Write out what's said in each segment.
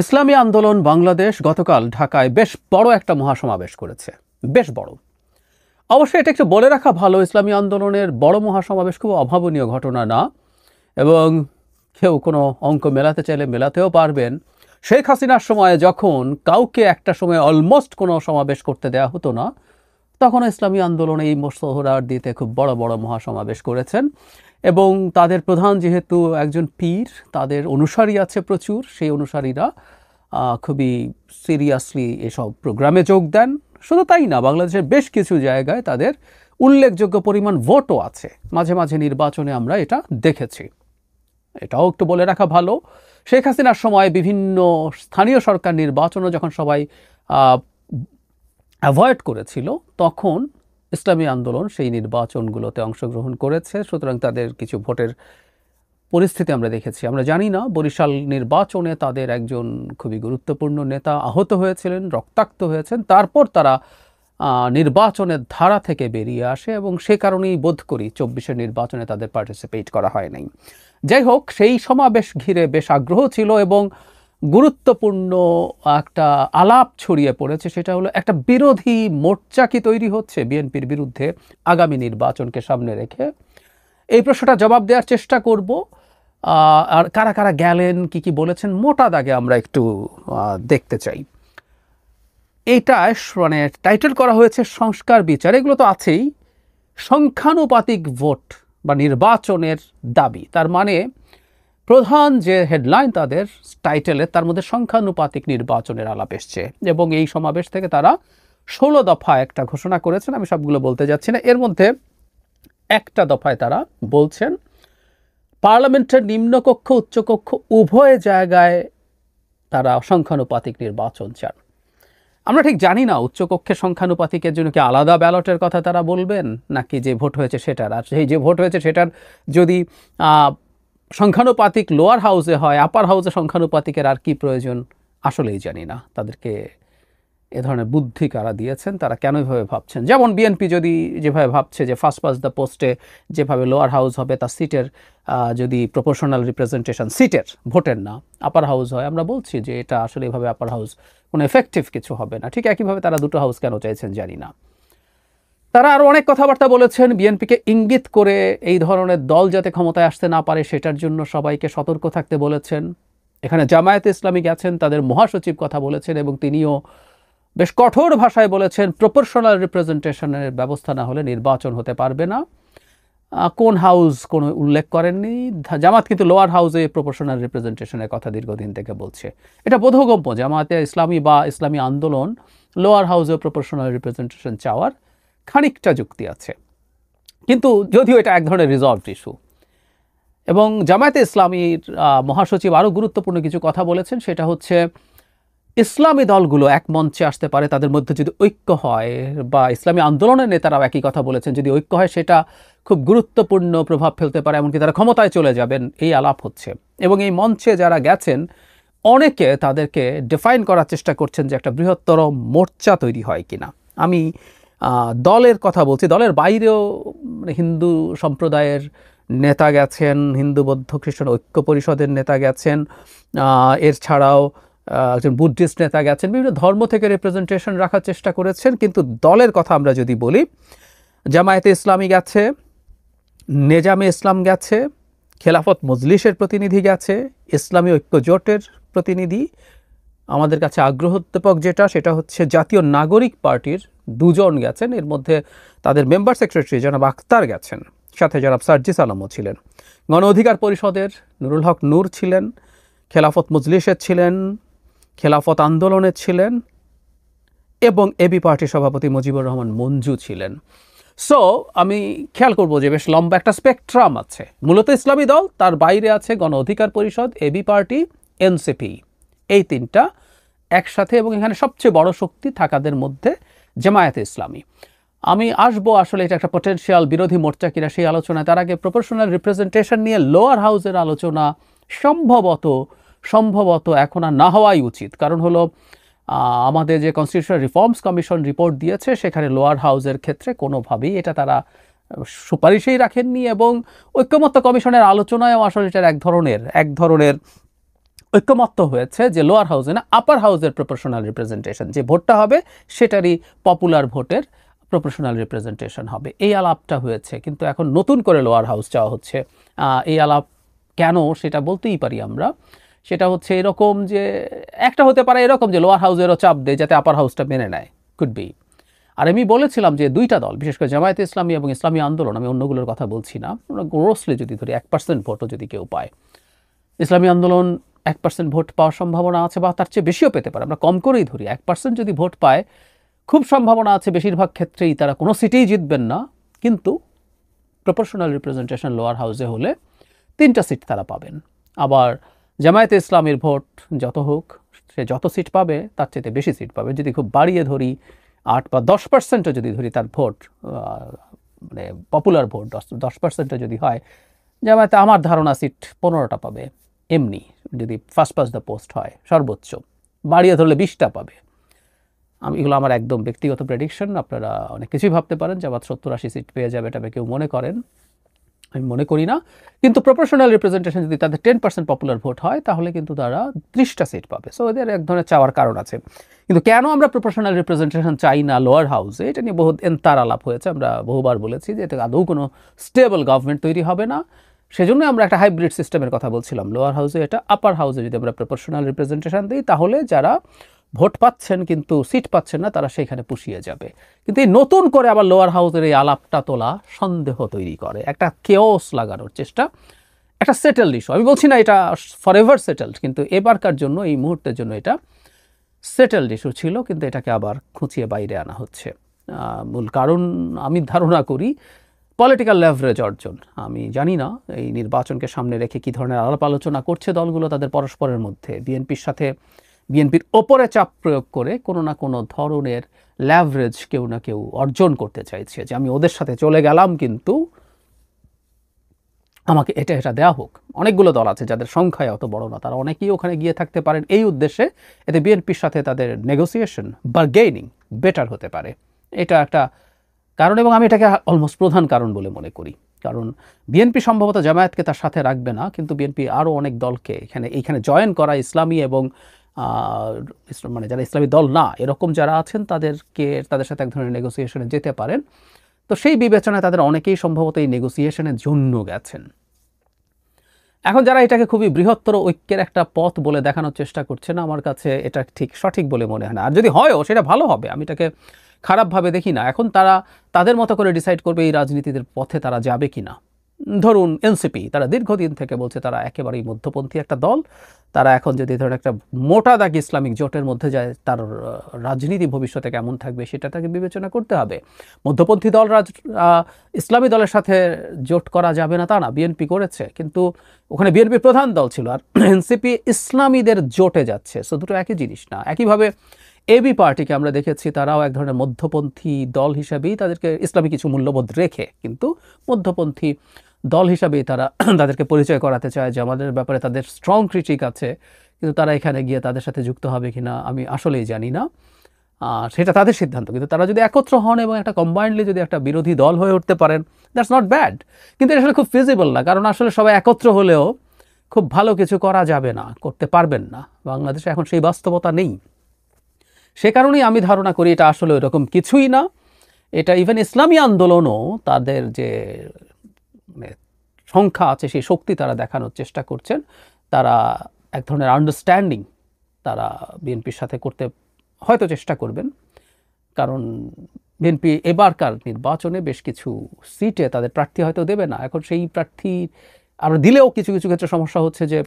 ইসলামী আন্দোলন বাংলাদেশ গতকাল ঢাকায় বেশ বড় একটা মহাসমাবেশ করেছে। বেশ বড়। অবশ্যই এটা একটু বলে রাখা ভালো, ইসলামী আন্দোলনের বড় মহাসমাবেশ খুব অভাবনীয় ঘটনা না, এবং কেউ কোনো অঙ্ক মেলাতে চাইলে মেলাতেও পারবেন। শেখ হাসিনার সময়ে যখন কাউকে একটা সময় অলমোস্ট কোনো সমাবেশ করতে দেওয়া হতো না, তখন ইসলামী আন্দোলন এই সোহরাওয়ার্দীতে খুব বড় বড় মহাসমাবেশ করেছেন। এবং তাদের প্রধান যেহেতু একজন পীর, তাদের অনুসারী আছে প্রচুর, সেই অনুসারীরা খুবই সিরিয়াসলি এসব প্রোগ্রামে যোগ দেন। শুধু তাই না, বাংলাদেশের বেশ কিছু জায়গায় তাদের উল্লেখযোগ্য পরিমাণ ভোটও আছে। মাঝে মাঝে নির্বাচনে আমরা এটা দেখেছি। এটাও একটু বলে রাখা ভালো, শেখ হাসিনার সময় বিভিন্ন স্থানীয় সরকার নির্বাচনও যখন সবাই অ্যাভয়েড করেছিল, তখন ইসলামী আন্দোলন সেই নির্বাচনগুলোতে অংশগ্রহণ করেছে। সুতরাং তাদের কিছু ভোটের পরিস্থিতি আমরা দেখেছি। আমরা জানি না, বরিশাল নির্বাচনে তাদের একজন খুবই গুরুত্বপূর্ণ নেতা আহত হয়েছিলেন, রক্তাক্ত হয়েছেন, তারপর তারা নির্বাচনের ধারা থেকে বেরিয়ে আসে, এবং সে কারণেই বোধ করি 24-এর নির্বাচনে তাদের পার্টিসিপেট করা হয় নাই। যাই হোক, সেই সমাবেশ ঘিরে বেশ আগ্রহ ছিল এবং গুরুত্বপূর্ণ একটা আলাপ ছড়িয়ে পড়েছে। সেটা হলো একটা বিরোধী মোর্চা কি তৈরি হচ্ছে বিএনপির বিরুদ্ধে আগামী নির্বাচনকে সামনে রেখে। এই প্রশ্নটা জবাব দেওয়ার চেষ্টা করব। আর কারা কারা গেলেন, কি কি বলেছেন, মোটা দাগে আমরা একটু দেখতে চাই। এইটা মানে টাইটেল করা হয়েছে সংস্কার বিচার। এগুলো তো আছেই। সংখ্যানুপাতিক ভোট বা নির্বাচনের দাবি, তার মানে প্রধান যে হেডলাইন তাদের টাইটেলে, তার মধ্যে সংখ্যানুপাতিক নির্বাচনের আলাপ এসছে। এবং এই সমাবেশ থেকে তারা 16 দফা একটা ঘোষণা করেছেন। আমি সবগুলো বলতে যাচ্ছি না। এর মধ্যে একটা দফায় তারা বলছেন পার্লামেন্টের নিম্নকক্ষ উচ্চকক্ষ উভয় জায়গায় তারা সংখ্যানুপাতিক নির্বাচন চান। আমরা ঠিক জানি না উচ্চকক্ষের সংখ্যানুপাতিকের জন্য কি আলাদা ব্যালটের কথা তারা বলবেন, নাকি যে ভোট হয়েছে সেটার। আর সেই যে ভোট হয়েছে সেটার যদি সংখ্যানুপাতিক লোয়ার হাউসে হয়, আপার হাউসে সংখ্যানুপাতিকের আর কি প্রয়োজন, আসলেই জানি না। তাদেরকে এ ধরনের বুদ্ধি কারা দিয়েছেন, তারা কেন এভাবে ভাবছেন। যেমন বিএনপি যদি যেভাবে ভাবছে যে ফার্স্ট পাস দ্য পোস্টে যেভাবে লোয়ার হাউস হবে, তার সিটের যদি প্রপোর্শনাল রিপ্রেজেন্টেশন সিটের, ভোটের না, আপার হাউস হয়, আমরা বলছি যে এটা আসলে এভাবে আপার হাউস কোনো এফেক্টিভ কিছু হবে না। ঠিক একইভাবে তারা দুটো হাউস কেন চাইছেন জানি না। তারা আরও অনেক কথাবার্তা বলেছেন, বিএনপিকে ইঙ্গিত করে এই ধরনের দল যাতে ক্ষমতায় আসতে না পারে সেটার জন্য সবাইকে সতর্ক থাকতে বলেছেন। এখানে জামায়াতে ইসলামী গেছেন, তাদের মহাসচিব কথা বলেছেন, এবং তিনিও বেশ কঠোর ভাষায় বলেছেন প্রপোর্শনাল রিপ্রেজেন্টেশনের ব্যবস্থা না হলে নির্বাচন হতে পারবে না। কোন হাউস কোনো উল্লেখ করেননি। জামাত কিন্তু লোয়ার হাউসে প্রপোর্শনাল রিপ্রেজেন্টেশনের কথা দীর্ঘদিন থেকে বলছে। এটা বোধগম্য, জামায়াতে ইসলামী বা ইসলামী আন্দোলন লোয়ার হাউসে প্রপোর্শনাল রিপ্রেজেন্টেশন চাওয়ার খানিকটা যুক্তি আছে, কিন্তু যদিও এটা এক ধরনের রিজলভড ইস্যু। এবং জামায়াতে ইসলামীর মহাসচিব আরও গুরুত্বপূর্ণ কিছু কথা বলেছেন, সেটা হচ্ছে ইসলামী দলগুলো এক মঞ্চে আসতে পারে তাদের মধ্যে যদি ঐক্য হয়, বা ইসলামী আন্দোলনের নেতারাও একই কথা বলেছেন, যদি ঐক্য হয় সেটা খুব গুরুত্বপূর্ণ প্রভাব ফেলতে পারে, এমনকি তারা ক্ষমতায় চলে যাবেন, এই আলাপ হচ্ছে। এবং এই মঞ্চে যারা গেছেন অনেকে তাদেরকে ডিফাইন করার চেষ্টা করছেন যে একটা বৃহত্তর মোর্চা তৈরি হয় কিনা। আমি দলের কথা বলছি, দলের বাইরেও হিন্দু সম্প্রদায়ের নেতা গেছেন, হিন্দু বৌদ্ধ খ্রিস্টান ঐক্য পরিষদের নেতা গেছেন, এর ছাড়াও একজন বুদ্ধিস্ট নেতা গেছেন, বিভিন্ন ধর্ম থেকে রিপ্রেজেন্টেশন রাখার চেষ্টা করেছেন। কিন্তু দলের কথা আমরা যদি বলি, জামায়াতে ইসলামী গেছে, নেজামে ইসলাম গেছে, খেলাফত মজলিসের প্রতিনিধি গেছে, ইসলামী ঐক্য জোটের প্রতিনিধি। আমাদের কাছে আগ্রহোদ্দীপক যেটা, সেটা হচ্ছে জাতীয় নাগরিক পার্টির 2 জন গেছেন। এর মধ্যে তাদের মেম্বার সেক্রেটারি জনাব আখতার গেছেন, সাথে জনাব সার্জিস আলমও ছিলেন। গণ অধিকার পরিষদের নুরুল হক নূর ছিলেন, খেলাফত মজলিসের ছিলেন, খেলাফত আন্দোলনের ছিলেন, এবং এবি পার্টির সভাপতি মুজিবুর রহমান মঞ্জু ছিলেন। সো আমি খেয়াল করব যে বেশ লম্বা একটা স্পেকট্রাম আছে। মূলত ইসলামী দল, তার বাইরে আছে গণ অধিকার পরিষদ, এবি পার্টি, এনসিপি, এই 3টা একসাথে। এবং এখানে সবচেয়ে বড় শক্তি থাকাদের মধ্যে জামায়াতে ইসলামী। আমি আসবো আসলে এটা একটা পটেনশিয়াল বিরোধী মোর্চা কিনা সেই আলোচনায়। তার আগে প্রপোর্শনাল রিপ্রেজেন্টেশন নিয়ে লোয়ার হাউসের আলোচনা সম্ভবত এখন আর না হওয়াই উচিত। কারণ হলো আমাদের যে কনস্টিটিউশনাল রিফর্মস কমিশন রিপোর্ট দিয়েছে, সেখানে লোয়ার হাউসের ক্ষেত্রে কোনোভাবেই এটা তারা সুপারিশেই রাখেননি, এবং ঐক্যমত্য কমিশনের আলোচনায়ও আসলে এটার এক ধরনের ঐক্যমত্য হয়েছে যে লোয়ার হাউসে না আপার হাউসের প্রপোর্শনাল রিপ্রেজেন্টেশন, যে ভোটটা হবে সেটারই পপুলার ভোটের প্রপোর্শনাল রিপ্রেজেন্টেশন হবে, এই আলাপটা হয়েছে। কিন্তু এখন নতুন করে লোয়ার হাউস চাওয়া হচ্ছে। এই আলাপ কেন সেটা বলতেই পারি আমরা। সেটা হচ্ছে এরকম যে একটা হতে পারে এরকম যে লোয়ার হাউসেরও চাপ দেয় যাতে আপার হাউসটা মেনে নেয়, কুড বি। আর আমি বলেছিলাম যে দুইটা দল, বিশেষ করে জামায়াতে ইসলামী এবং ইসলামী আন্দোলন, আমি অন্যগুলোর কথা বলছি না, আমরা গ্রোসলি যদি ধরি 1% ভোটও যদি কেউ পায়, ইসলামী আন্দোলন 1% ভোট পাওয়ার সম্ভাবনা আছে, বা তার চেয়ে বেশিও পেতে পারে, আমরা কম করেই ধরি 1% যদি ভোট পায়, খুব সম্ভাবনা আছে বেশিরভাগ ক্ষেত্রেই তারা কোনো সিটেই জিতবেন না, কিন্তু প্রপোর্শনাল রিপ্রেজেন্টেশন লোয়ার হাউসে হলে 3টা সিট তারা পাবেন। আবার জামায়াতে ইসলামীর ভোট যত হোক, সে যত সিট পাবে তার চেয়ে বেশি সিট পাবে। যদি খুব বাড়িয়ে ধরি 8 বা 10%ও যদি ধরি তার ভোট, মানে পপুলার ভোট 10%ও যদি হয়, জামায়াতে আমার ধারণা সিট 15টা পাবে এমনি, যদি ফার্স্ট পাস দ্য পোস্ট হয় সর্বোচ্চ, বাড়িয়ে ধরলে 20টা পাবে। এগুলো আমার একদম ব্যক্তিগত প্রেডিকশন, আপনারা অনেক কিছুই ভাবতে পারেন। জামাত 70-80 সিট পেয়ে যাবে এটা কেউ মনে করেন, আমি মনে করি না। কিন্তু প্রপোর্শনাল রিপ্রেজেন্টেশন যদি তাদের 10% পপুলার ভোট হয় তাহলে কিন্তু তারা 30টা সিট পাবে। সো এদের এক ধরনের চাওয়ার কারণ আছে। কিন্তু কেন আমরা প্রপোর্শনাল রিপ্রেজেন্টেশন চাই না লোয়ার হাউসে, এটা নিয়ে বহু এন্তার আলাপ হয়েছে। আমরা বহুবার বলেছি যে এতে আদৌ কোনো স্টেবল গভর্নমেন্ট তৈরি হবে না। সেজন্য আমরা একটা হাইব্রিড সিস্টেমের কথা বলছিলাম, লোয়ার হাউসে এটা, আপার হাউসে যদি আমরা প্রপোর্শনাল রিপ্রেজেন্টেশন দিই তাহলে যারা ভোট পাচ্ছেন কিন্তু সিট পাচ্ছেন না তারা সেখানে পুষিয়ে যাবে। কিন্তু এই নতুন করে আবার লোয়ার হাউসের এই আলাপটা তোলা সন্দেহ তৈরি করে, একটা কেওস লাগানোর চেষ্টা, একটা সেটেলড ইস্যু। আমি বলছি না এটা ফরএভার সেটেলড, কিন্তু এবারকার জন্য, এই মুহূর্তের জন্য এটা সেটেলড ইস্যু ছিল, কিন্তু এটাকে আবার খুঁচিয়ে বাইরে আনা হচ্ছে। মূল কারণ আমি ধারণা করি পলিটিক্যাল লেভারেজ অর্জন। আমি জানি না এই নির্বাচনকে সামনে রেখে কী ধরনের আলাপ আলোচনা করছে দলগুলো তাদের পরস্পরের মধ্যে, বিএনপির সাথে, বিএনপির ওপরে চাপ প্রয়োগ করে কোনো না কোনো ধরনের লেভারেজ কেউ না কেউ অর্জন করতে চাইছে, যে আমি ওদের সাথে চলে গেলাম কিন্তু আমাকে এটা এটা দেওয়া হোক। অনেকগুলো দল আছে যাদের সংখ্যায় অত বড় না, তারা অনেকেই ওখানে গিয়ে থাকতে পারেন এই উদ্দেশ্যে, এতে বিএনপির সাথে তাদের নেগোসিয়েশন, বার্গেনিং বেটার হতে পারে। এটা একটা কারণ, এবং আমি এটাকে অলমোস্ট প্রধান কারণ বলে মনে করি। কারণ বিএনপি সম্ভবত জামায়াতকে তার সাথে রাখবে না, কিন্তু বিএনপি আরও অনেক দলকে এইখানে জয়েন করা, ইসলামী এবং মানে যারা ইসলামী দল না এরকম যারা আছেন তাদের সাথে এক ধরনের নেগোসিয়েশনে যেতে পারেন। তো সেই বিবেচনায় তাদের অনেকেই সম্ভবত এই নেগোসিয়েশনের জন্য গেছেন। এখন যারা এটাকে খুবই বৃহত্তর ঐক্যের একটা পথ বলে দেখানোর চেষ্টা করছে না, আমার কাছে এটা ঠিক সঠিক বলে মনে হয় না। আর যদি হয়ও সেটা ভালো হবে, আমি এটাকে খারাপভাবে দেখি না। এখন তারা তাদের মতো করে ডিসাইড করবে এই রাজনীতির পথে তারা যাবে কি না। ধরুন এনসিপি, তারা দীর্ঘদিন থেকে বলছে তারা একেবারেই মধ্যপন্থী একটা দল, তারা এখন যদি ধরুন একটা মোটা দাগ ইসলামিক জোটের মধ্যে যায়, তার রাজনীতি ভবিষ্যতে কেমন থাকবে সেটা তাকে বিবেচনা করতে হবে। মধ্যপন্থী দল ইসলামী দলের সাথে জোট করা যাবে না তা না, বিএনপি করেছে, কিন্তু ওখানে বিএনপি প্রধান দল ছিল, আর এনসিপি ইসলামীদের জোটে যাচ্ছে। সো দুটো একই জিনিস না। একইভাবে এবি পার্টিকে আমরা দেখেছি, তারাও এক ধরনের মধ্যপন্থী দল হিসাবেই, তাদেরকে ইসলামী কিছু মূল্যবোধ রেখে কিন্তু মধ্যপন্থী দল হিসাবেই তারা তাদেরকে পরিচয় করাতে চায় যে আমাদের ব্যাপারে তাদের স্ট্রং ক্রিটিক আছে। কিন্তু তারা এখানে গিয়ে তাদের সাথে যুক্ত হবে কিনা আমি আসলেই জানি না, সেটা তাদের সিদ্ধান্ত। কিন্তু তারা যদি একত্র হন এবং একটা কম্বাইন্ডলি যদি একটা বিরোধী দল হয়ে উঠতে পারেন, দ্যাটস নট ব্যাড। কিন্তু এটা আসলে খুব ফিজিবল না, কারণ আসলে সবাই একত্র হলেও খুব ভালো কিছু করা যাবে না, করতে পারবেন না। বাংলাদেশে এখন সেই বাস্তবতা নেই। সে কারণেই আমি ধারণা করি এটা আসলে এরকম কিছুই না। এটা ইভেন ইসলামী আন্দোলনও তাদের যে সংখ্যা আছে সেই শক্তি তারা দেখানোর চেষ্টা করছেন। তারা এক ধরনের আন্ডারস্ট্যান্ডিং তারা বিএনপির সাথে করতে হয়তো চেষ্টা করবেন, কারণ বিএনপি এবারকার নির্বাচনে বেশ কিছু সিটে তাদের প্রার্থী হয়তো দেবে না। এখন সেই প্রার্থী আমরা দিলেও কিছু কিছু ক্ষেত্রে সমস্যা হচ্ছে যে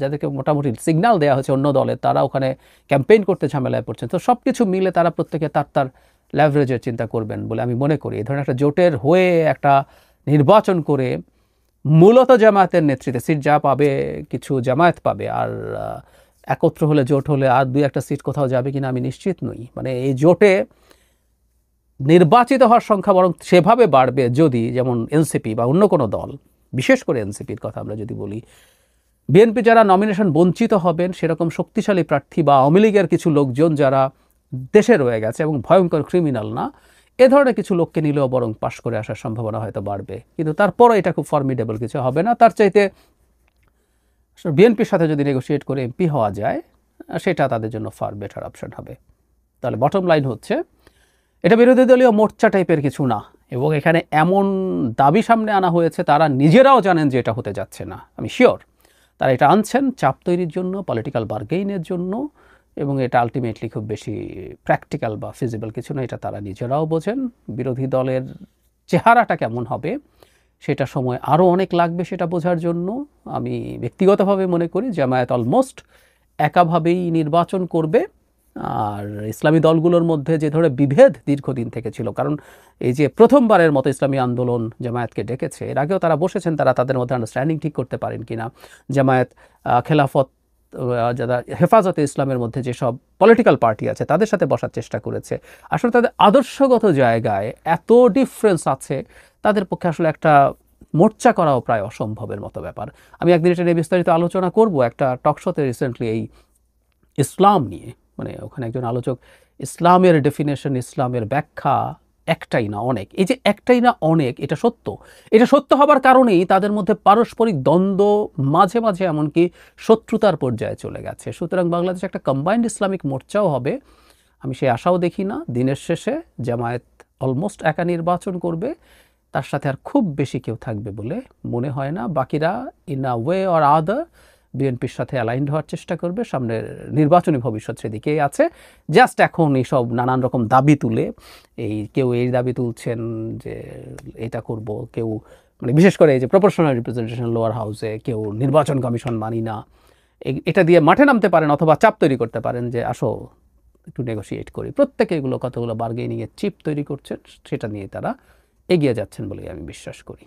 যাদেরকে মোটামুটি সিগন্যাল দেওয়া হয়েছে অন্য দলে, তারা ওখানে ক্যাম্পেইন করতে ঝামেলায় পড়ছেন। তো সব কিছু মিলে তারা প্রত্যেকে তার লেভারেজের চিন্তা করবেন বলে আমি মনে করি। এই ধরনের একটা জোটের হয়ে একটা নির্বাচন করে মূলত জামায়াতের নেতৃত্বে সিট যা পাবে কিছু জামায়াত পাবে, আর একত্র হলে জোট হলে আর 2-1টা সিট কোথাও যাবে কিনা আমি নিশ্চিত নই। মানে এই জোটে নির্বাচিত হওয়ার সংখ্যা বরং সেভাবে বাড়বে যদি, যেমন এনসিপি বা অন্য কোনো দল, বিশেষ করে এনসিপির কথা আমরা যদি বলি, বিএনপি যারা নমিনেশন বঞ্চিত হবেন সেরকম শক্তিশালী প্রার্থী বা আওয়ামী লীগের কিছু লোকজন যারা দেশে রয়ে গেছে এবং ভয়ঙ্কর ক্রিমিনাল না, এ ধরনের কিছু লোককে নিলেও বরং পাশ করে আসার সম্ভাবনা হয়তো বাড়বে। কিন্তু তারপরও এটা খুব ফর্মিডেবল কিছু হবে না। তার চাইতে বিএনপির সাথে যদি নেগোশিয়েট করে এমপি হওয়া যায়, সেটা তাদের জন্য ফার বেটার অপশন হবে। তাহলে বটম লাইন হচ্ছে, এটা বিরোধী দলীয় মোর্চা টাইপের কিছু না, এবং এখানে এমন দাবি সামনে আনা হয়েছে তারা নিজেরাও জানেন যে এটা হতে যাচ্ছে না। আমি শিওর তারা এটা আনছেন চাপ তৈরির জন্য, পলিটিক্যাল বার্গেইনের জন্য, এবং এটা আলটিমেটলি খুব বেশি প্র্যাকটিক্যাল বা ফিজিবল কিছু না, এটা তারা নিজেরাও বোঝেন। বিরোধী দলের চেহারাটা কেমন হবে সেটা সময় আরও অনেক লাগবে সেটা বোঝার জন্য। আমি ব্যক্তিগতভাবে মনে করি জামায়াত অলমোস্ট একাভাবেই নির্বাচন করবে। আর ইসলামী দলগুলোর মধ্যে যে ধরে বিভেদ দীর্ঘদিন থেকে ছিল, কারণ এই যে প্রথমবারের মতো ইসলামী আন্দোলন জামায়াতকে ডেকেছে, এর আগেও তারা বসেছেন, তারা তাদের মধ্যে আন্ডারস্ট্যান্ডিং ঠিক করতে পারেন কিনা। জামায়াত খেলাফত যারা হেফাজতে ইসলামের মধ্যে যেসব পলিটিক্যাল পার্টি আছে তাদের সাথে বসার চেষ্টা করেছে। আসলে তাদের আদর্শগত জায়গায় এত ডিফারেন্স আছে, তাদের পক্ষে আসলে একটা মোর্চা করাও প্রায় অসম্ভবের মতো ব্যাপার। আমি একদিন এটা নিয়ে বিস্তারিত আলোচনা করব একটা টক শোতে রিসেন্টলি, এই ইসলাম নিয়ে। মানে ওখানে একজন আলোচক ইসলামের ডেফিনেশন, ইসলামের ব্যাখ্যা একটাই না অনেক। এই যে একটাই না অনেক, এটা সত্য। এটা সত্য হবার কারণেই তাদের মধ্যে পারস্পরিক দ্বন্দ্ব, মাঝে মাঝে এমনকি শত্রুতার পর্যায়ে চলে গেছে। সুতরাং বাংলাদেশে একটা কম্বাইন্ড ইসলামিক মোর্চাও হবে, আমি সেই আশাও দেখি না। দিনের শেষে জামায়াত অলমোস্ট একা নির্বাচন করবে, তার সাথে আর খুব বেশি কেউ থাকবে বলে মনে হয় না। বাকিরা in a way or other বিএনপির সাথে অ্যালাইন্ড হওয়ার চেষ্টা করবে। সামনের নির্বাচনী ভবিষ্যৎ সেদিকেই আছে। জাস্ট এখন এইসব নানান রকম দাবি তুলে, কেউ এই দাবি তুলছেন যে এটা করব, কেউ মানে বিশেষ করে এই যে প্রপোর্শনাল রিপ্রেজেন্টেশন লোয়ার হাউসে, কেউ নির্বাচন কমিশন মানি না, এটা দিয়ে মাঠে নামতে পারেন অথবা চাপ তৈরি করতে পারেন যে আসো একটু নেগোশিয়েট করি। প্রত্যেকে এগুলো কতগুলো বার্গেনিংয়ের চিপ তৈরি করছেন, সেটা নিয়ে তারা এগিয়ে যাচ্ছেন বলে আমি বিশ্বাস করি।